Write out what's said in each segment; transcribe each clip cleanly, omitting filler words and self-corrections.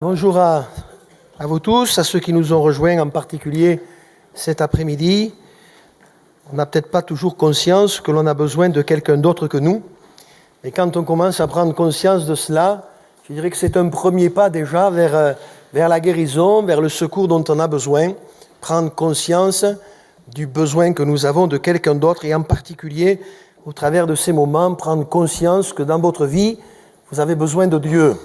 Bonjour à vous tous, à ceux qui nous ont rejoints en particulier cet après-midi. On n'a peut-être pas toujours conscience que l'on a besoin de quelqu'un d'autre que nous. Et quand on commence à prendre conscience de cela, je dirais que c'est un premier pas déjà vers la guérison, vers le secours dont on a besoin. Prendre conscience du besoin que nous avons de quelqu'un d'autre et en particulier, au travers de ces moments, prendre conscience que dans votre vie, vous avez besoin de Dieu.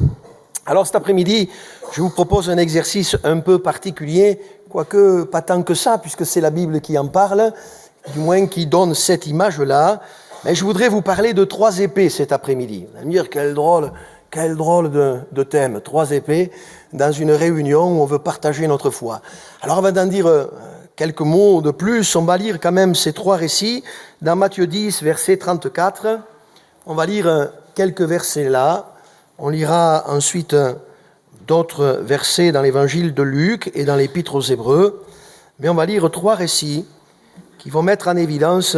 Alors cet après-midi, je vous propose un exercice un peu particulier, quoique pas tant que ça, puisque c'est la Bible qui en parle, du moins qui donne cette image-là. Mais je voudrais vous parler de 3 épées cet après-midi. Vous allez me dire, quel drôle de thème, 3 épées, dans une réunion où on veut partager notre foi. Alors avant d'en dire quelques mots de plus, on va lire quand même ces 3 récits dans Matthieu 10, verset 34. On va lire quelques versets là. On lira ensuite d'autres versets dans l'évangile de Luc et dans l'épître aux Hébreux. Mais on va lire 3 récits qui vont mettre en évidence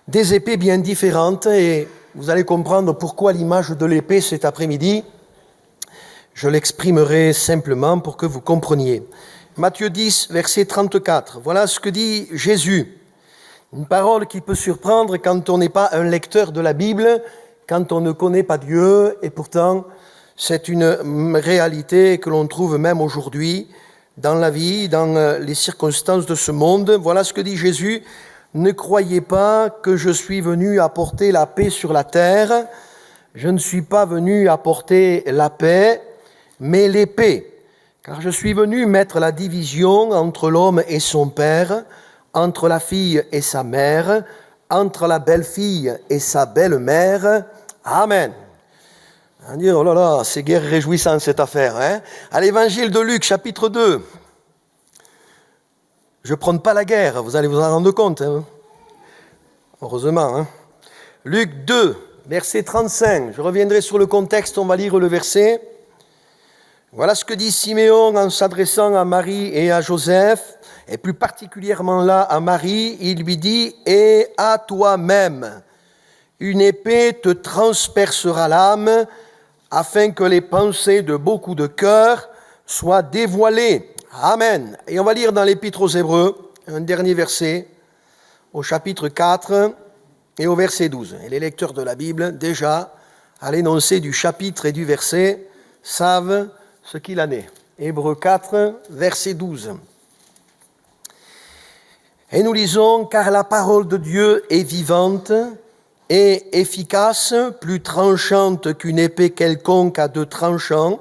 des épées bien différentes et vous allez comprendre pourquoi l'image de l'épée cet après-midi. Je l'exprimerai simplement pour que vous compreniez. Matthieu 10, verset 34. Voilà ce que dit Jésus. Une parole qui peut surprendre quand on n'est pas un lecteur de la Bible, quand on ne connaît pas Dieu, et pourtant c'est une réalité que l'on trouve même aujourd'hui dans la vie, dans les circonstances de ce monde. Voilà ce que dit Jésus. « Ne croyez pas que je suis venu apporter la paix sur la terre. Je ne suis pas venu apporter la paix, mais l'épée. Car je suis venu mettre la division entre l'homme et son père, entre la fille et sa mère, entre la belle-fille et sa belle-mère. » Amen. On va dire, oh là là, c'est guère réjouissant cette affaire. Hein? À l'évangile de Luc, chapitre 2. Je ne prône pas la guerre, vous allez vous en rendre compte. Hein? Heureusement. Hein? Luc 2, verset 35. Je reviendrai sur le contexte, on va lire le verset. Voilà ce que dit Siméon en s'adressant à Marie et à Joseph, et plus particulièrement là à Marie, il lui dit « Et à toi-même, une épée te transpercera l'âme, afin que les pensées de beaucoup de cœurs soient dévoilées. » Amen. Et on va lire dans l'épître aux Hébreux, un dernier verset, au chapitre 4 et au verset 12. Et les lecteurs de la Bible, déjà, à l'énoncé du chapitre et du verset, savent ce qu'il en est. Hébreux 4, verset 12. Et nous lisons « Car la parole de Dieu est vivante et efficace, plus tranchante qu'une épée quelconque à 2 tranchants,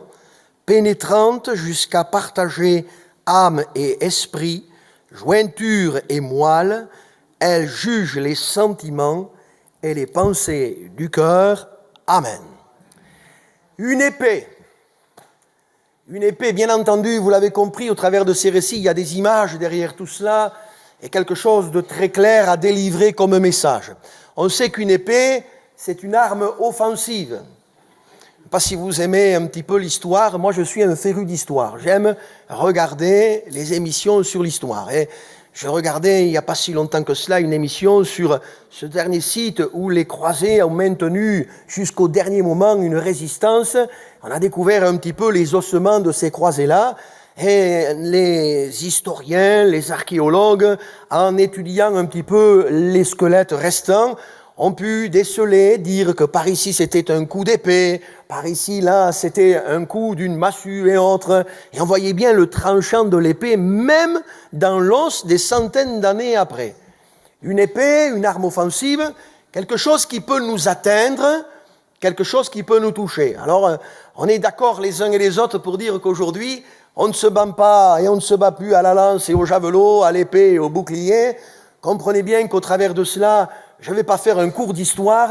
pénétrante jusqu'à partager âme et esprit, jointure et moelle, elle juge les sentiments et les pensées du cœur. Amen. » Une épée, bien entendu, vous l'avez compris, au travers de ces récits, il y a des images derrière tout cela, et quelque chose de très clair à délivrer comme message. On sait qu'une épée, c'est une arme offensive. Je ne sais pas si vous aimez un petit peu l'histoire, moi je suis un féru d'histoire. J'aime regarder les émissions sur l'histoire. Et je regardais il n'y a pas si longtemps que cela une émission sur ce dernier site où les croisés ont maintenu jusqu'au dernier moment une résistance. On a découvert un petit peu les ossements de ces croisés-là. Et les historiens, les archéologues, en étudiant un petit peu les squelettes restants, ont pu déceler, dire que par ici c'était un coup d'épée, par ici là c'était un coup d'une massue et autres. Et on voyait bien le tranchant de l'épée, même dans l'os des centaines d'années après. Une épée, une arme offensive, quelque chose qui peut nous atteindre, quelque chose qui peut nous toucher. Alors, on est d'accord les uns et les autres pour dire qu'aujourd'hui, on ne se bat pas et on ne se bat plus à la lance et au javelot, à l'épée et au bouclier. Comprenez bien qu'au travers de cela, je ne vais pas faire un cours d'histoire,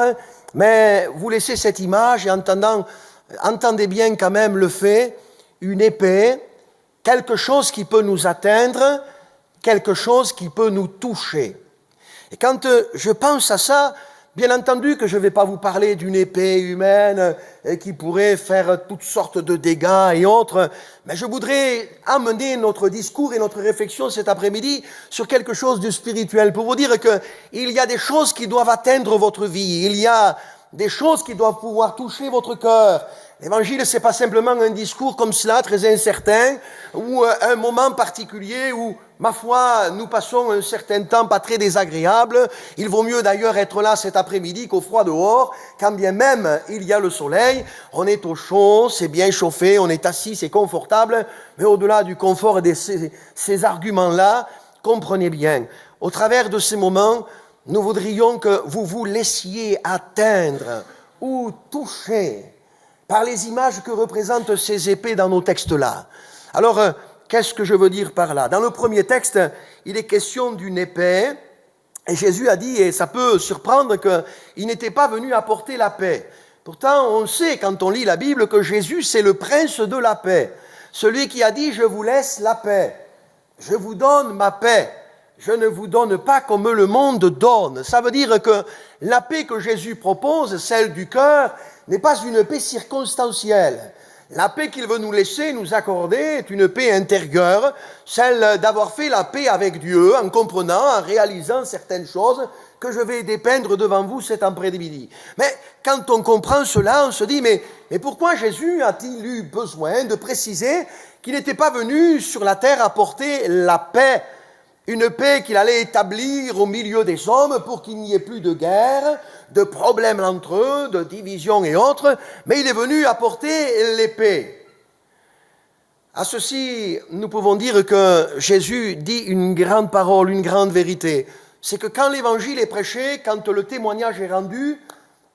mais vous laissez cette image et entendez bien quand même le fait, une épée, quelque chose qui peut nous atteindre, quelque chose qui peut nous toucher. Et quand je pense à ça, bien entendu que je ne vais pas vous parler d'une épée humaine qui pourrait faire toutes sortes de dégâts et autres, mais je voudrais amener notre discours et notre réflexion cet après-midi sur quelque chose de spirituel, pour vous dire qu'il y a des choses qui doivent atteindre votre vie, il y a des choses qui doivent pouvoir toucher votre cœur, L'évangile, c'est pas simplement un discours comme cela, très incertain, ou un moment particulier où, ma foi, nous passons un certain temps pas très désagréable. Il vaut mieux d'ailleurs être là cet après-midi qu'au froid dehors, quand bien même il y a le soleil. On est au chaud, c'est bien chauffé, on est assis, c'est confortable. Mais au-delà du confort et de ces arguments-là, comprenez bien, au travers de ces moments, nous voudrions que vous vous laissiez atteindre ou toucher par les images que représentent ces épées dans nos textes-là. Alors, qu'est-ce que je veux dire par là? Dans le premier texte, il est question d'une épée, et Jésus a dit, et ça peut surprendre, qu'il n'était pas venu apporter la paix. Pourtant, on sait, quand on lit la Bible, que Jésus, c'est le prince de la paix. Celui qui a dit, je vous laisse la paix, je vous donne ma paix. Je ne vous donne pas comme le monde donne. Ça veut dire que la paix que Jésus propose, celle du cœur, n'est pas une paix circonstancielle. La paix qu'il veut nous laisser, nous accorder, est une paix intérieure, celle d'avoir fait la paix avec Dieu, en comprenant, en réalisant certaines choses que je vais dépeindre devant vous cet après-midi. Mais quand on comprend cela, on se dit, mais pourquoi Jésus a-t-il eu besoin de préciser qu'il n'était pas venu sur la terre apporter la paix, une paix qu'il allait établir au milieu des hommes pour qu'il n'y ait plus de guerre, de problèmes entre eux, de divisions et autres, mais il est venu apporter l'épée. À ceci, nous pouvons dire que Jésus dit une grande parole, une grande vérité. C'est que quand l'évangile est prêché, quand le témoignage est rendu,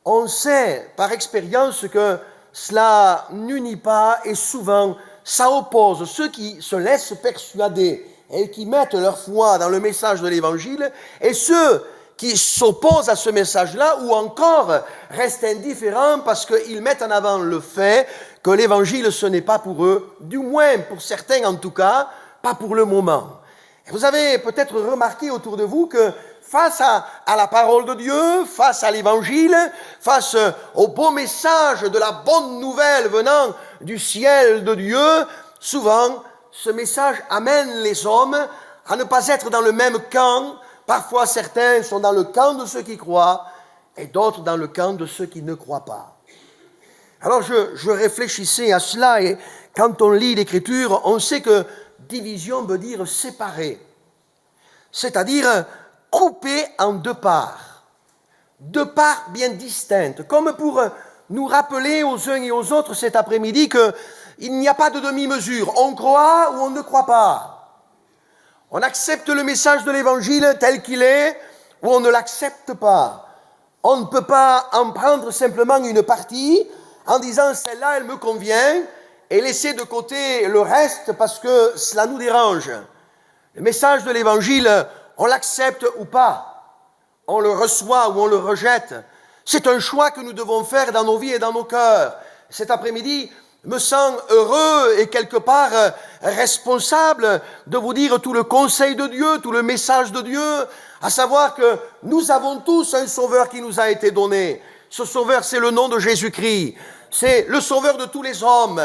on sait par expérience que cela n'unit pas et souvent ça oppose ceux qui se laissent persuader et qui mettent leur foi dans le message de l'Évangile, et ceux qui s'opposent à ce message-là, ou encore restent indifférents parce qu'ils mettent en avant le fait que l'Évangile, ce n'est pas pour eux, du moins pour certains en tout cas, pas pour le moment. Et vous avez peut-être remarqué autour de vous que face à la parole de Dieu, face à l'Évangile, face au beau message de la bonne nouvelle venant du ciel de Dieu, souvent, ce message amène les hommes à ne pas être dans le même camp. Parfois, certains sont dans le camp de ceux qui croient et d'autres dans le camp de ceux qui ne croient pas. Alors, je réfléchissais à cela et quand on lit l'Écriture, on sait que division veut dire séparer, c'est-à-dire couper en deux parts bien distinctes, comme pour nous rappeler aux uns et aux autres cet après-midi qu'il n'y a pas de demi-mesure. On croit ou on ne croit pas. On accepte le message de l'Évangile tel qu'il est ou on ne l'accepte pas. On ne peut pas en prendre simplement une partie en disant « celle-là, elle me convient » et laisser de côté le reste parce que cela nous dérange. Le message de l'Évangile, on l'accepte ou pas. On le reçoit ou on le rejette. C'est un choix que nous devons faire dans nos vies et dans nos cœurs. Cet après-midi, me sens heureux et quelque part responsable de vous dire tout le conseil de Dieu, tout le message de Dieu, à savoir que nous avons tous un sauveur qui nous a été donné. Ce sauveur, c'est le nom de Jésus-Christ. C'est le sauveur de tous les hommes.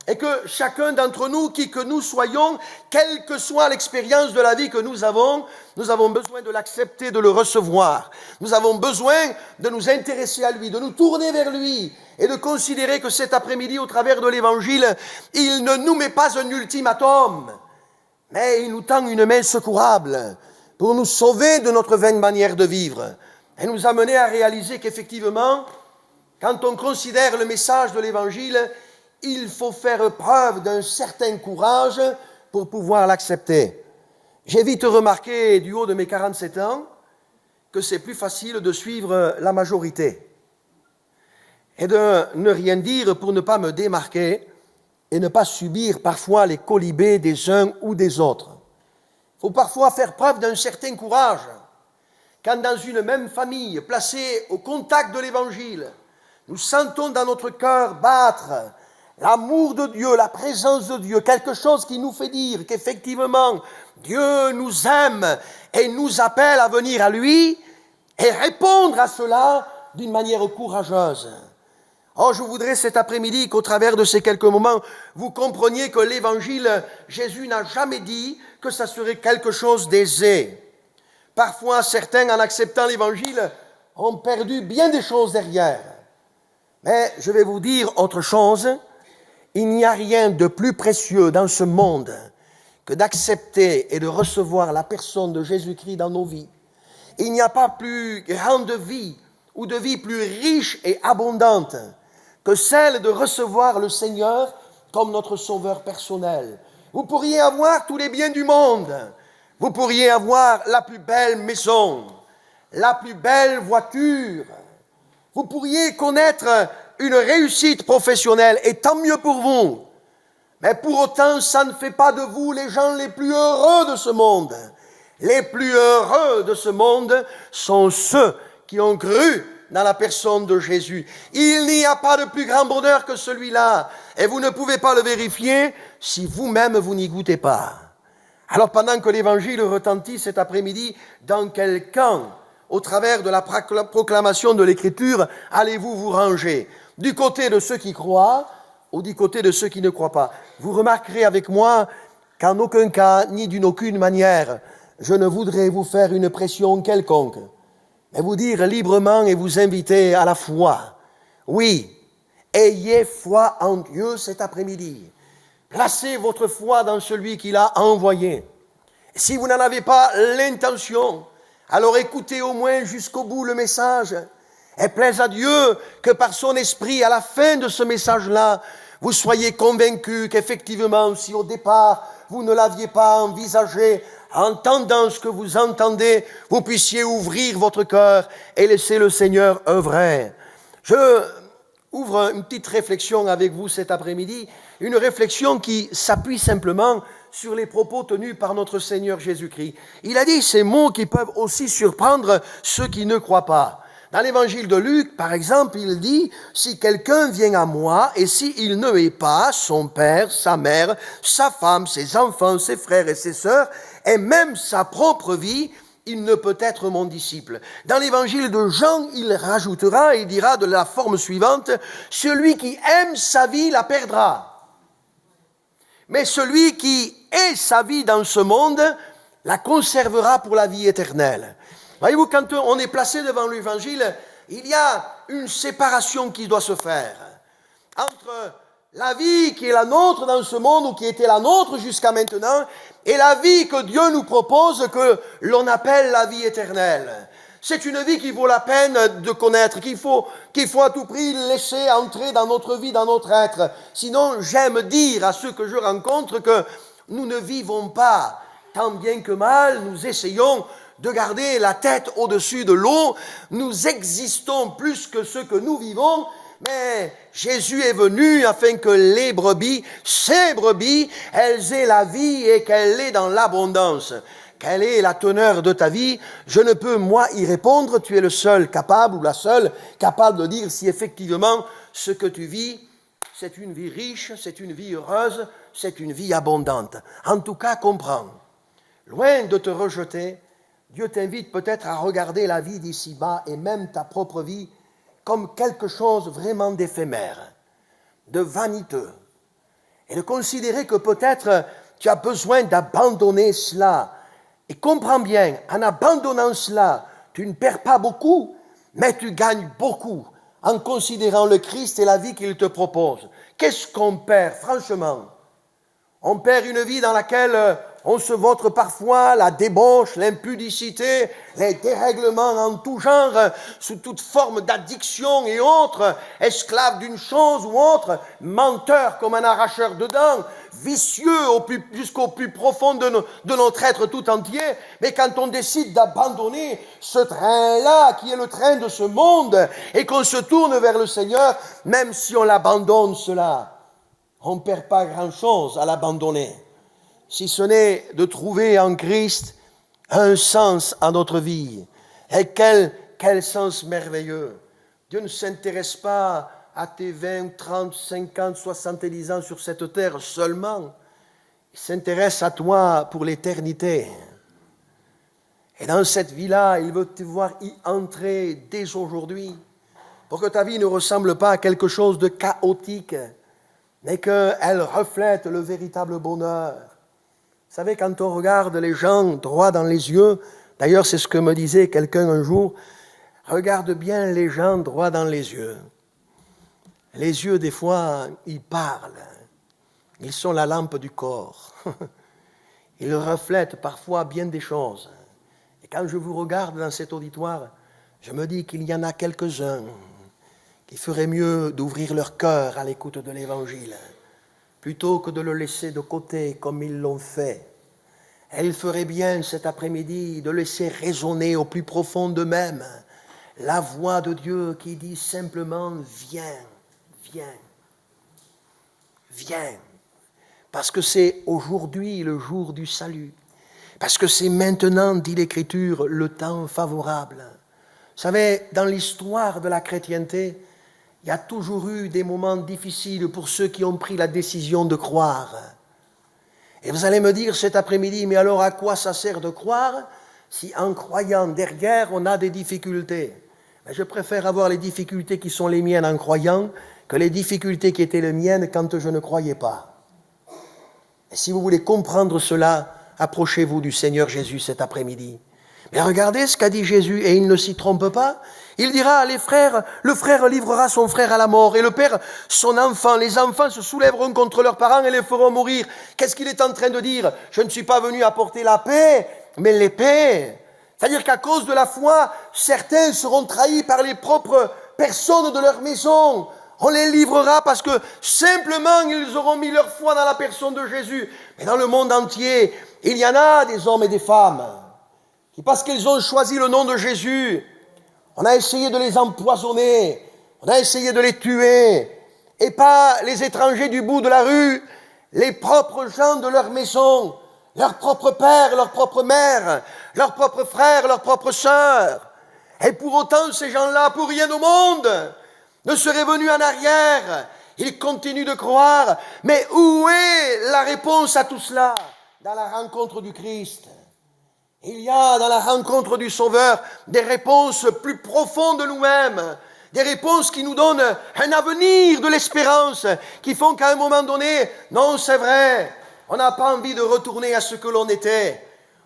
Et que chacun d'entre nous, qui que nous soyons, quelle que soit l'expérience de la vie que nous avons besoin de l'accepter, de le recevoir. Nous avons besoin de nous intéresser à lui, de nous tourner vers lui et de considérer que cet après-midi, au travers de l'Évangile, il ne nous met pas un ultimatum, mais il nous tend une main secourable pour nous sauver de notre vaine manière de vivre et nous amener à réaliser qu'effectivement, quand on considère le message de l'Évangile, il faut faire preuve d'un certain courage pour pouvoir l'accepter. J'ai vite remarqué, du haut de mes 47 ans, que c'est plus facile de suivre la majorité et de ne rien dire pour ne pas me démarquer et ne pas subir parfois les colibés des uns ou des autres. Il faut parfois faire preuve d'un certain courage quand dans une même famille, placée au contact de l'Évangile, nous sentons dans notre cœur battre l'amour de Dieu, la présence de Dieu, quelque chose qui nous fait dire qu'effectivement, Dieu nous aime et nous appelle à venir à lui et répondre à cela d'une manière courageuse. Oh, je voudrais cet après-midi qu'au travers de ces quelques moments, vous compreniez que l'Évangile, Jésus n'a jamais dit que ça serait quelque chose d'aisé. Parfois, certains, en acceptant l'Évangile, ont perdu bien des choses derrière. Mais je vais vous dire autre chose. Il n'y a rien de plus précieux dans ce monde que d'accepter et de recevoir la personne de Jésus-Christ dans nos vies. Il n'y a pas plus grande vie ou de vie plus riche et abondante que celle de recevoir le Seigneur comme notre sauveur personnel. Vous pourriez avoir tous les biens du monde. Vous pourriez avoir la plus belle maison, la plus belle voiture. Vous pourriez connaître une réussite professionnelle, et tant mieux pour vous. Mais pour autant, ça ne fait pas de vous les gens les plus heureux de ce monde. Les plus heureux de ce monde sont ceux qui ont cru dans la personne de Jésus. Il n'y a pas de plus grand bonheur que celui-là. Et vous ne pouvez pas le vérifier si vous-même vous n'y goûtez pas. Alors pendant que l'Évangile retentit cet après-midi, dans quel camp, au travers de la proclamation de l'Écriture, allez-vous vous ranger? Du côté de ceux qui croient ou du côté de ceux qui ne croient pas? Vous remarquerez avec moi qu'en aucun cas, ni d'une aucune manière, je ne voudrais vous faire une pression quelconque, mais vous dire librement et vous inviter à la foi. Oui, ayez foi en Dieu cet après-midi. Placez votre foi dans celui qui l'a envoyé. Si vous n'en avez pas l'intention, alors écoutez au moins jusqu'au bout le message. Et plaise à Dieu que par son esprit, à la fin de ce message-là, vous soyez convaincus qu'effectivement, si au départ, vous ne l'aviez pas envisagé, en entendant ce que vous entendez, vous puissiez ouvrir votre cœur et laisser le Seigneur œuvrer. Je ouvre une petite réflexion avec vous cet après-midi, une réflexion qui s'appuie simplement sur les propos tenus par notre Seigneur Jésus-Christ. Il a dit ces mots qui peuvent aussi surprendre ceux qui ne croient pas. Dans l'évangile de Luc, par exemple, il dit « Si quelqu'un vient à moi et s'il ne hait pas son père, sa mère, sa femme, ses enfants, ses frères et ses sœurs, et même sa propre vie, il ne peut être mon disciple. » Dans l'évangile de Jean, il rajoutera, il dira de la forme suivante « Celui qui aime sa vie la perdra. Mais celui qui ait sa vie dans ce monde la conservera pour la vie éternelle. » Voyez-vous, quand on est placé devant l'évangile, il y a une séparation qui doit se faire entre la vie qui est la nôtre dans ce monde ou qui était la nôtre jusqu'à maintenant et la vie que Dieu nous propose, que l'on appelle la vie éternelle. C'est une vie qui vaut la peine de connaître, qu'il faut à tout prix laisser entrer dans notre vie, dans notre être. Sinon, j'aime dire à ceux que je rencontre que nous ne vivons pas, tant bien que mal, nous essayons de garder la tête au-dessus de l'eau. Nous existons plus que ce que nous vivons, mais Jésus est venu afin que les brebis, ces brebis, elles aient la vie et qu'elle l'ait dans l'abondance. Quelle est la teneur de ta vie? Je ne peux, moi, y répondre. Tu es le seul capable ou la seule capable de dire si effectivement ce que tu vis, c'est une vie riche, c'est une vie heureuse, c'est une vie abondante. En tout cas, comprends. Loin de te rejeter, Dieu t'invite peut-être à regarder la vie d'ici-bas et même ta propre vie comme quelque chose vraiment d'éphémère, de vaniteux. Et de considérer que peut-être tu as besoin d'abandonner cela. Et comprends bien, en abandonnant cela, tu ne perds pas beaucoup, mais tu gagnes beaucoup en considérant le Christ et la vie qu'il te propose. Qu'est-ce qu'on perd, franchement? On perd une vie dans laquelle on se vautre parfois la débauche, l'impudicité, les dérèglements en tout genre, sous toute forme d'addiction et autres, esclaves d'une chose ou autre, menteurs comme un arracheur de dents, vicieux jusqu'au plus profond de notre être tout entier. Mais quand on décide d'abandonner ce train-là, qui est le train de ce monde, et qu'on se tourne vers le Seigneur, même si on l'abandonne cela, on ne perd pas grand-chose à l'abandonner, si ce n'est de trouver en Christ un sens à notre vie. Et quel sens merveilleux! Dieu ne s'intéresse pas à tes 20, 30, 50, 70 ans sur cette terre seulement. Il s'intéresse à toi pour l'éternité. Et dans cette vie-là, il veut te voir y entrer dès aujourd'hui, pour que ta vie ne ressemble pas à quelque chose de chaotique, mais qu'elle reflète le véritable bonheur. Vous savez, quand on regarde les gens droit dans les yeux, d'ailleurs c'est ce que me disait quelqu'un un jour, regarde bien les gens droit dans les yeux. Les yeux, des fois, ils parlent. Ils sont la lampe du corps. Ils reflètent parfois bien des choses. Et quand je vous regarde dans cet auditoire, je me dis qu'il y en a quelques-uns qui feraient mieux d'ouvrir leur cœur à l'écoute de l'Évangile, plutôt que de le laisser de côté comme ils l'ont fait. Et ils feraient bien cet après-midi de laisser résonner au plus profond d'eux-mêmes la voix de Dieu qui dit simplement « Viens, viens, viens ». Parce que c'est aujourd'hui le jour du salut. Parce que c'est maintenant, dit l'Écriture, le temps favorable. Vous savez, dans l'histoire de la chrétienté, il y a toujours eu des moments difficiles pour ceux qui ont pris la décision de croire. Et vous allez me dire cet après-midi, mais alors à quoi ça sert de croire si en croyant derrière on a des difficultés? Je préfère avoir les difficultés qui sont les miennes en croyant que les difficultés qui étaient les miennes quand je ne croyais pas. Et si vous voulez comprendre cela, approchez-vous du Seigneur Jésus cet après-midi. Mais regardez ce qu'a dit Jésus, et il ne s'y trompe pas. Il dira, le frère livrera son frère à la mort, et le père son enfant. Les enfants se soulèveront contre leurs parents et les feront mourir. Qu'est-ce qu'il est en train de dire? Je ne suis pas venu apporter la paix, mais l'épée. C'est-à-dire qu'à cause de la foi, certains seront trahis par les propres personnes de leur maison. On les livrera parce que simplement ils auront mis leur foi dans la personne de Jésus. Mais dans le monde entier, il y en a des hommes et des femmes qui, parce qu'ils ont choisi le nom de Jésus, on a essayé de les empoisonner, on a essayé de les tuer, et pas les étrangers du bout de la rue, les propres gens de leur maison, leur propre père, leur propre mère, leurs propres frères, leurs propres sœurs. Et pour autant, ces gens-là, pour rien au monde, ne seraient venus en arrière. Ils continuent de croire. Mais où est la réponse à tout cela? Dans la rencontre du Christ. Il y a dans la rencontre du Sauveur des réponses plus profondes de nous-mêmes, des réponses qui nous donnent un avenir de l'espérance, qui font qu'à un moment donné, non, c'est vrai, on n'a pas envie de retourner à ce que l'on était.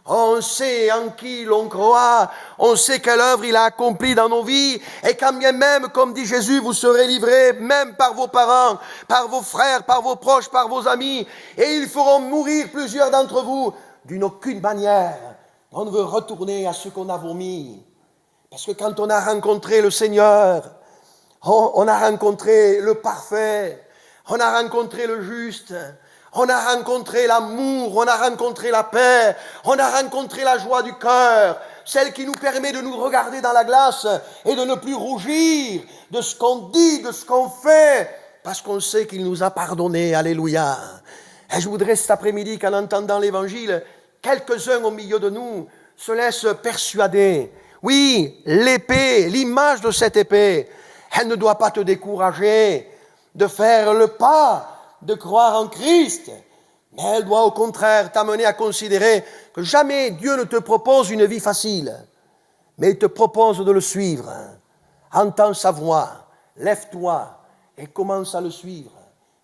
On sait en qui l'on croit, on sait quelle œuvre il a accomplie dans nos vies, et quand bien même, comme dit Jésus, vous serez livrés même par vos parents, par vos frères, par vos proches, par vos amis, et ils feront mourir plusieurs d'entre vous d'une aucune manière. On veut retourner à ce qu'on a vomi. Parce que quand on a rencontré le Seigneur, on a rencontré le parfait, on a rencontré le juste, on a rencontré l'amour, on a rencontré la paix, on a rencontré la joie du cœur, celle qui nous permet de nous regarder dans la glace et de ne plus rougir de ce qu'on dit, de ce qu'on fait, parce qu'on sait qu'il nous a pardonné. Alléluia. Et je voudrais cet après-midi qu'en entendant l'Évangile, quelques-uns au milieu de nous se laissent persuader. Oui, l'épée, l'image de cette épée, elle ne doit pas te décourager de faire le pas, de croire en Christ, mais elle doit au contraire t'amener à considérer que jamais Dieu ne te propose une vie facile, mais il te propose de le suivre. Entends sa voix, lève-toi et commence à le suivre.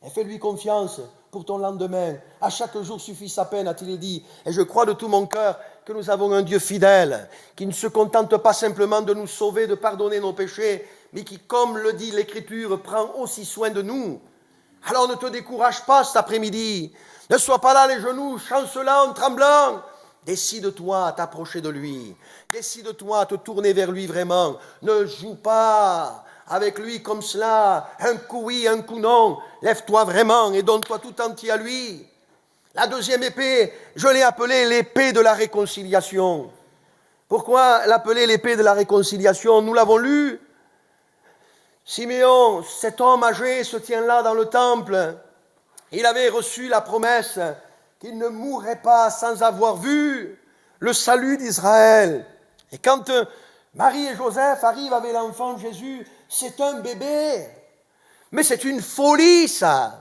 Et fais-lui confiance pour ton lendemain. À chaque jour suffit sa peine, a-t-il dit. Et je crois de tout mon cœur que nous avons un Dieu fidèle, qui ne se contente pas simplement de nous sauver, de pardonner nos péchés, mais qui, comme le dit l'Écriture, prend aussi soin de nous. Alors ne te décourage pas cet après-midi. Ne sois pas là les genoux chancelants, tremblants. Décide-toi à t'approcher de lui. Décide-toi à te tourner vers lui vraiment. Ne joue pas avec lui comme cela, un coup oui, un coup non. Lève-toi vraiment et donne-toi tout entier à lui. La deuxième épée, je l'ai appelée l'épée de la réconciliation. Pourquoi l'appeler l'épée de la réconciliation? Nous l'avons lu. Siméon, cet homme âgé, se tient là dans le temple. Il avait reçu la promesse qu'il ne mourrait pas sans avoir vu le salut d'Israël. Et quand Marie et Joseph arrivent avec l'enfant Jésus, c'est un bébé. Mais c'est une folie, ça,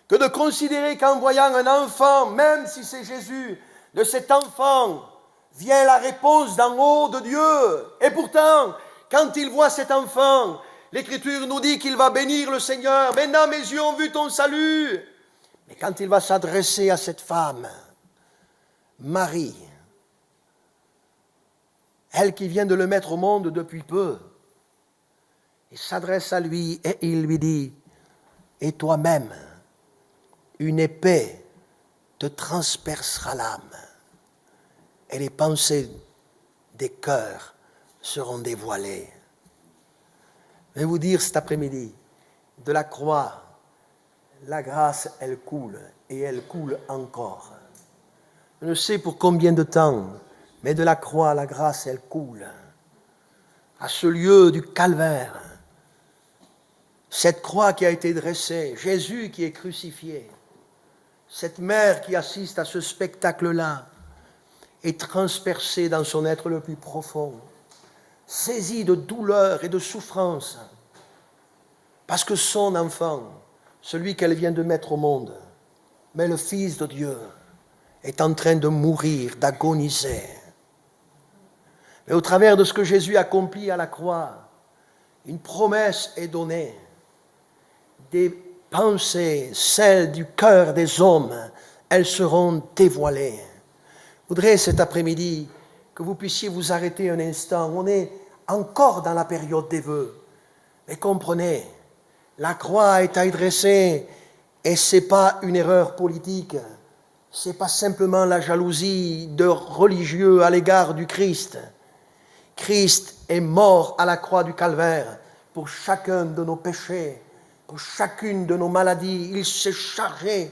que de considérer qu'en voyant un enfant, même si c'est Jésus, de cet enfant vient la réponse d'en haut de Dieu. Et pourtant, quand il voit cet enfant, l'Écriture nous dit qu'il va bénir le Seigneur. Maintenant, mes yeux ont vu ton salut. Mais quand il va s'adresser à cette femme, Marie, elle qui vient de le mettre au monde depuis peu, il s'adresse à lui et il lui dit, et toi-même, une épée te transpercera l'âme et les pensées des cœurs seront dévoilées. Je vais vous dire cet après-midi, de la croix, la grâce, elle coule et elle coule encore. Je ne sais pour combien de temps, mais de la croix, la grâce, elle coule. À ce lieu du calvaire, cette croix qui a été dressée, Jésus qui est crucifié, cette mère qui assiste à ce spectacle-là, est transpercée dans son être le plus profond, saisie de douleur et de souffrance, parce que son enfant, celui qu'elle vient de mettre au monde, mais le Fils de Dieu, est en train de mourir, d'agoniser. Mais au travers de ce que Jésus accomplit à la croix, une promesse est donnée. Des pensées, celles du cœur des hommes, elles seront dévoilées. Je voudrais cet après-midi que vous puissiez vous arrêter un instant. On est encore dans la période des vœux. Mais comprenez, la croix est adressée et ce n'est pas une erreur politique. Ce n'est pas simplement la jalousie de religieux à l'égard du Christ. Christ est mort à la croix du calvaire pour chacun de nos péchés, pour chacune de nos maladies. Il s'est chargé.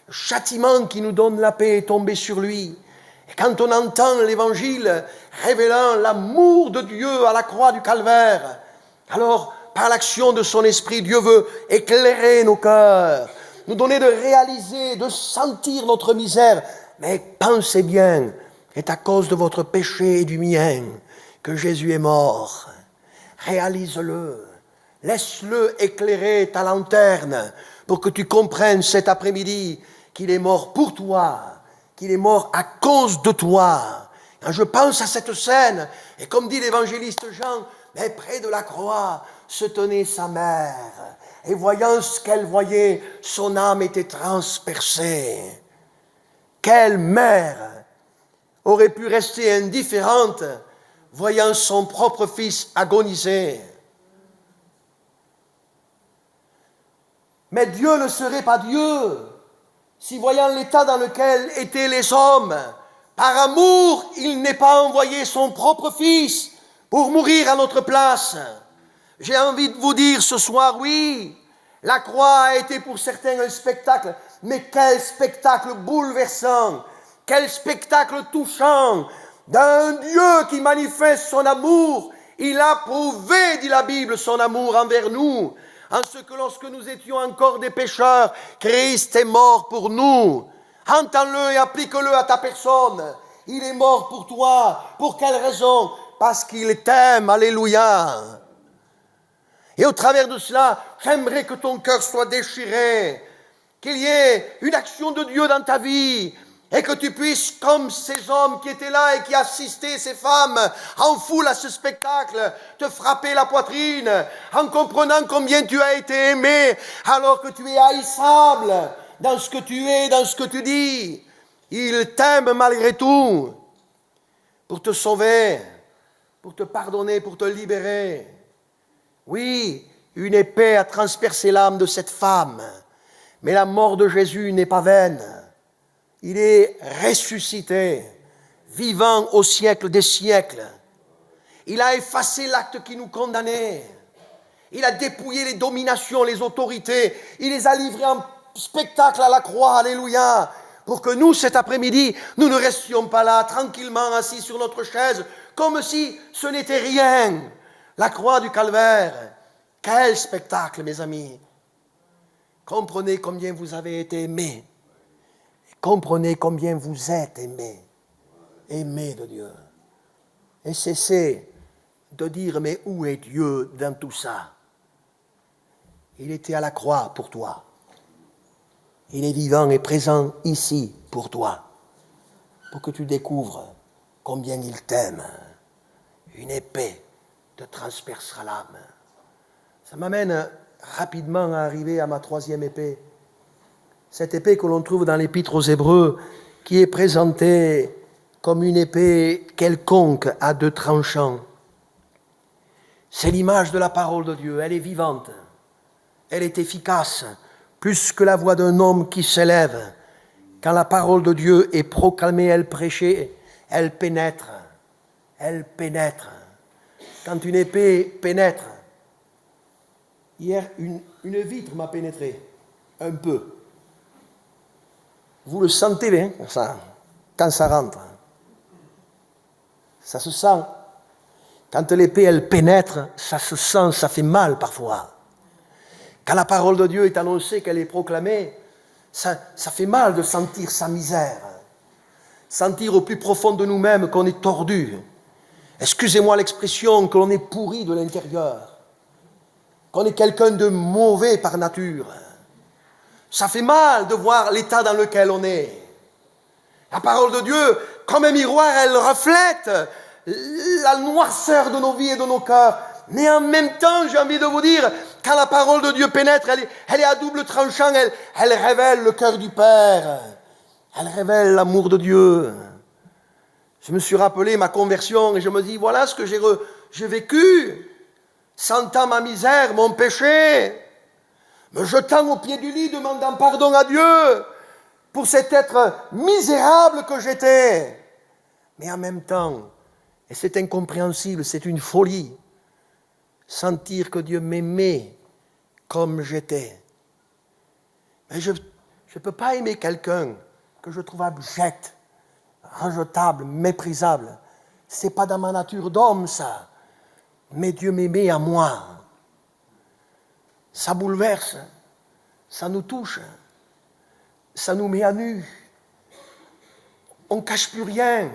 Le châtiment qui nous donne la paix est tombé sur lui. Et quand on entend l'évangile révélant l'amour de Dieu à la croix du calvaire, alors par l'action de son esprit, Dieu veut éclairer nos cœurs, nous donner de réaliser, de sentir notre misère. Mais pensez bien, c'est à cause de votre péché et du mien que Jésus est mort. Réalise-le. Laisse-le éclairer ta lanterne pour que tu comprennes cet après-midi qu'il est mort pour toi, qu'il est mort à cause de toi. Quand je pense à cette scène, et comme dit l'évangéliste Jean, mais près de la croix se tenait sa mère. Et voyant ce qu'elle voyait, son âme était transpercée. Quelle mère aurait pu rester indifférente voyant son propre fils agoniser? Mais Dieu ne serait pas Dieu si, voyant l'état dans lequel étaient les hommes, par amour, il n'ait pas envoyé son propre fils pour mourir à notre place. J'ai envie de vous dire ce soir, oui, la croix a été pour certains un spectacle, mais quel spectacle bouleversant, quel spectacle touchant, d'un Dieu qui manifeste son amour. Il a prouvé, dit la Bible, son amour envers nous, en ce que lorsque nous étions encore des pécheurs, Christ est mort pour nous. Entends-le et applique-le à ta personne. Il est mort pour toi. Pour quelle raison? Parce qu'il t'aime. Alléluia. Et au travers de cela, j'aimerais que ton cœur soit déchiré, qu'il y ait une action de Dieu dans ta vie, et que tu puisses, comme ces hommes qui étaient là et qui assistaient ces femmes en foule à ce spectacle, te frapper la poitrine en comprenant combien tu as été aimé alors que tu es haïssable dans ce que tu es, dans ce que tu dis. Il t'aime malgré tout pour te sauver, pour te pardonner, pour te libérer. Oui, une épée a transpercé l'âme de cette femme, mais la mort de Jésus n'est pas vaine. Il est ressuscité, vivant au siècle des siècles. Il a effacé l'acte qui nous condamnait. Il a dépouillé les dominations, les autorités. Il les a livrés en spectacle à la croix, alléluia, pour que nous, cet après-midi, nous ne restions pas là, tranquillement assis sur notre chaise, comme si ce n'était rien. La croix du calvaire, quel spectacle, mes amis. Comprenez combien vous avez été aimés. Comprenez combien vous êtes aimés. Aimés de Dieu. Et cessez de dire, mais où est Dieu dans tout ça? Il était à la croix pour toi. Il est vivant et présent ici pour toi, pour que tu découvres combien il t'aime. Une épée te transpercera l'âme. Ça m'amène rapidement à arriver à ma troisième épée. Cette épée que l'on trouve dans l'Épître aux Hébreux, qui est présentée comme une épée quelconque à deux tranchants. C'est l'image de la parole de Dieu. Elle est vivante, elle est efficace, plus que la voix d'un homme qui s'élève. Quand la parole de Dieu est proclamée, elle prêchée, elle pénètre. Elle pénètre. Quand une épée pénètre, hier, une vitre m'a pénétré, un peu. Vous le sentez bien, ça, quand ça rentre. Ça se sent. Quand l'épée, elle pénètre, ça se sent, ça fait mal parfois. Quand la parole de Dieu est annoncée, qu'elle est proclamée, ça fait mal de sentir sa misère. Sentir au plus profond de nous-mêmes qu'on est tordu. Excusez-moi l'expression, que l'on est pourri de l'intérieur. Qu'on est quelqu'un de mauvais par nature. Ça fait mal de voir l'état dans lequel on est. La parole de Dieu, comme un miroir, elle reflète la noirceur de nos vies et de nos cœurs. Mais en même temps, j'ai envie de vous dire, quand la parole de Dieu pénètre, elle est à double tranchant, elle révèle le cœur du Père. Elle révèle l'amour de Dieu. Je me suis rappelé ma conversion et je me dis, voilà ce que j'ai vécu, sentant ma misère, mon péché, me jetant au pied du lit, demandant pardon à Dieu pour cet être misérable que j'étais. Mais en même temps, et c'est incompréhensible, c'est une folie, sentir que Dieu m'aimait comme j'étais. Mais je ne peux pas aimer quelqu'un que je trouve abject, rejetable, méprisable. Ce n'est pas dans ma nature d'homme, ça. Mais Dieu m'aimait à moi. Ça bouleverse, ça nous touche, ça nous met à nu. On ne cache plus rien.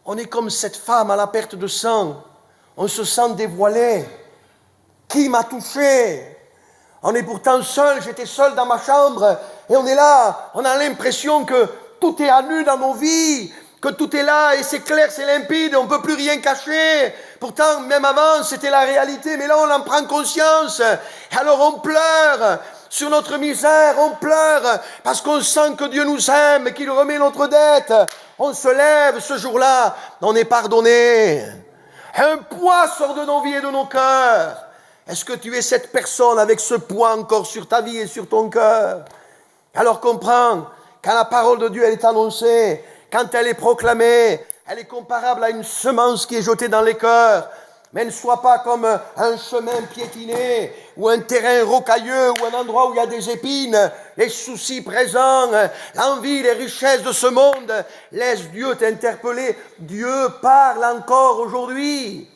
On est comme cette femme à la perte de sang. On se sent dévoilé. Qui m'a touché? On est pourtant seul, j'étais seul dans ma chambre, et on est là, on a l'impression que tout est à nu dans nos vies, que tout est là, et c'est clair, c'est limpide, on ne peut plus rien cacher. Pourtant, même avant, c'était la réalité, mais là, on en prend conscience. Et alors, on pleure sur notre misère, on pleure parce qu'on sent que Dieu nous aime et qu'il remet notre dette. On se lève ce jour-là, on est pardonné. Un poids sort de nos vies et de nos cœurs. Est-ce que tu es cette personne avec ce poids encore sur ta vie et sur ton cœur? Alors comprends, quand la parole de Dieu elle est annoncée, quand elle est proclamée, elle est comparable à une semence qui est jetée dans les cœurs. Mais ne sois pas comme un chemin piétiné, ou un terrain rocailleux, ou un endroit où il y a des épines, les soucis présents, l'envie, les richesses de ce monde. Laisse Dieu t'interpeller. Dieu parle encore aujourd'hui.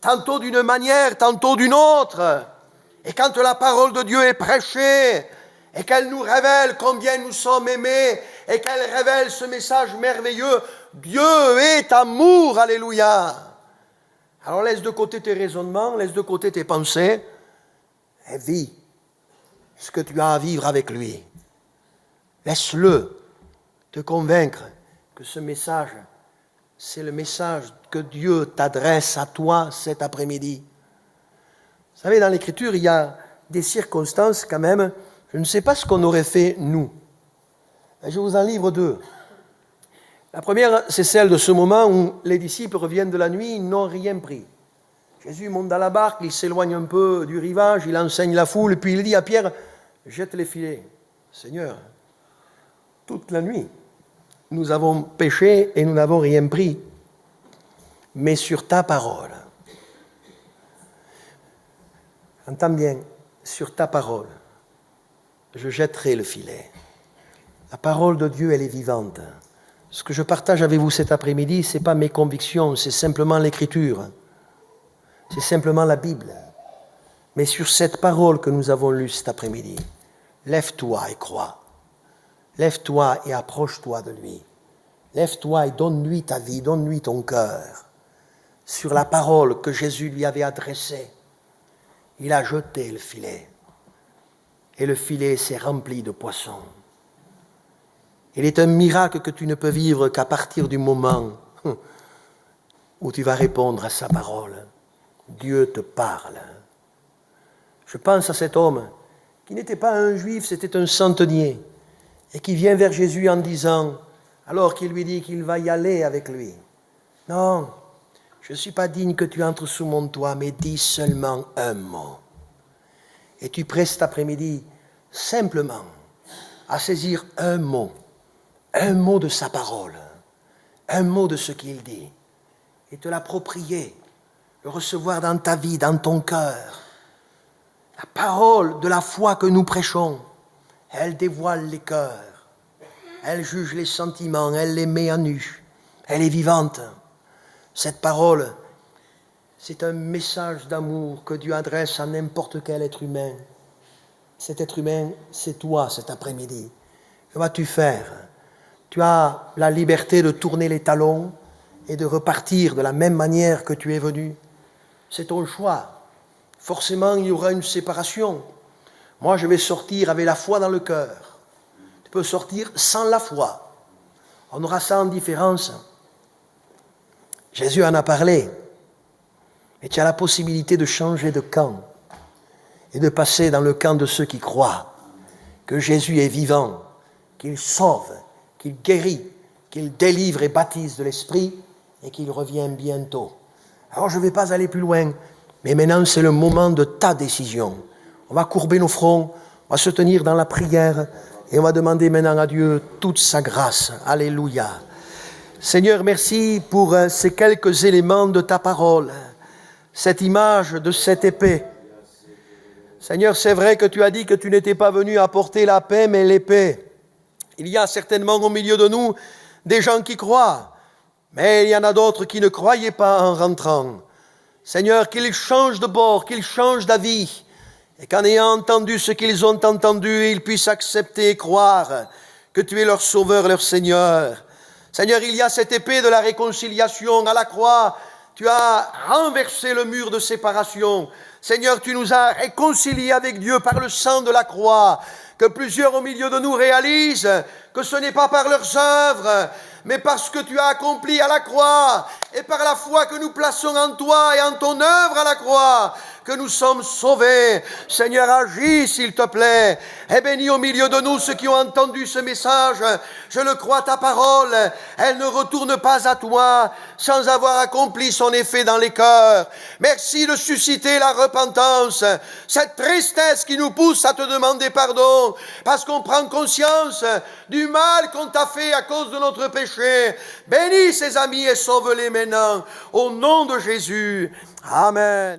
Tantôt d'une manière, tantôt d'une autre. Et quand la parole de Dieu est prêchée, et qu'elle nous révèle combien nous sommes aimés, et qu'elle révèle ce message merveilleux, Dieu est amour, alléluia. Alors laisse de côté tes raisonnements, laisse de côté tes pensées, et vis ce que tu as à vivre avec lui. Laisse-le te convaincre que ce message, c'est le message que Dieu t'adresse à toi cet après-midi. Vous savez, dans l'Écriture, il y a des circonstances quand même, je ne sais pas ce qu'on aurait fait nous. Je vous en livre deux. La première, c'est celle de ce moment où les disciples reviennent de la nuit, ils n'ont rien pris. Jésus monte dans la barque, il s'éloigne un peu du rivage, il enseigne la foule, puis il dit à Pierre, jette les filets. Seigneur, toute la nuit, nous avons péché et nous n'avons rien pris. Mais sur ta parole, entends bien, sur ta parole, je jetterai le filet. La parole de Dieu, elle est vivante. Ce que je partage avec vous cet après-midi, ce n'est pas mes convictions, c'est simplement l'Écriture. C'est simplement la Bible. Mais sur cette parole que nous avons lue cet après-midi, lève-toi et crois. Lève-toi et approche-toi de lui. Lève-toi et donne-lui ta vie, donne-lui ton cœur. Sur la parole que Jésus lui avait adressée, il a jeté le filet. Et le filet s'est rempli de poissons. Il est un miracle que tu ne peux vivre qu'à partir du moment où tu vas répondre à sa parole. Dieu te parle. Je pense à cet homme qui n'était pas un juif, c'était un centenier, et qui vient vers Jésus en disant, alors qu'il lui dit qu'il va y aller avec lui, « Non, je ne suis pas digne que tu entres sous mon toit, mais dis seulement un mot. » Et tu pries cet après-midi, simplement à saisir un mot de sa parole, un mot de ce qu'il dit, et te l'approprier, le recevoir dans ta vie, dans ton cœur. La parole de la foi que nous prêchons, elle dévoile les cœurs, elle juge les sentiments, elle les met à nu, elle est vivante. Cette parole, c'est un message d'amour que Dieu adresse à n'importe quel être humain. Cet être humain, c'est toi cet après-midi. Que vas-tu faire? Tu as la liberté de tourner les talons et de repartir de la même manière que tu es venu. C'est ton choix. Forcément, il y aura une séparation. Moi, je vais sortir avec la foi dans le cœur. Tu peux sortir sans la foi. On aura ça en différence. Jésus en a parlé. Et tu as la possibilité de changer de camp et de passer dans le camp de ceux qui croient que Jésus est vivant, qu'il sauve, qu'il guérit, qu'il délivre et baptise de l'Esprit et qu'il revient bientôt. Alors je ne vais pas aller plus loin, mais maintenant c'est le moment de ta décision. On va courber nos fronts, on va se tenir dans la prière et on va demander maintenant à Dieu toute sa grâce. Alléluia. Seigneur, merci pour ces quelques éléments de ta parole, cette image de cette épée. Seigneur, c'est vrai que tu as dit que tu n'étais pas venu apporter la paix, mais l'épée. Il y a certainement au milieu de nous des gens qui croient, mais il y en a d'autres qui ne croyaient pas en rentrant. Seigneur, qu'ils changent de bord, qu'ils changent d'avis, et qu'en ayant entendu ce qu'ils ont entendu, ils puissent accepter et croire que tu es leur Sauveur, leur Seigneur. Seigneur, il y a cette épée de la réconciliation à la croix. Tu as renversé le mur de séparation. Seigneur, tu nous as réconciliés avec Dieu par le sang de la croix. Que plusieurs au milieu de nous réalisent que ce n'est pas par leurs œuvres, mais parce que tu as accompli à la croix et par la foi que nous plaçons en toi et en ton œuvre à la croix, que nous sommes sauvés. Seigneur, agis s'il te plaît et bénis au milieu de nous ceux qui ont entendu ce message. Je le crois, ta parole, elle ne retourne pas à toi sans avoir accompli son effet dans les cœurs. Merci de susciter la repentance, cette tristesse qui nous pousse à te demander pardon, parce qu'on prend conscience du mal qu'on t'a fait à cause de notre péché. Bénis ces amis et sauve-les maintenant, au nom de Jésus. Amen.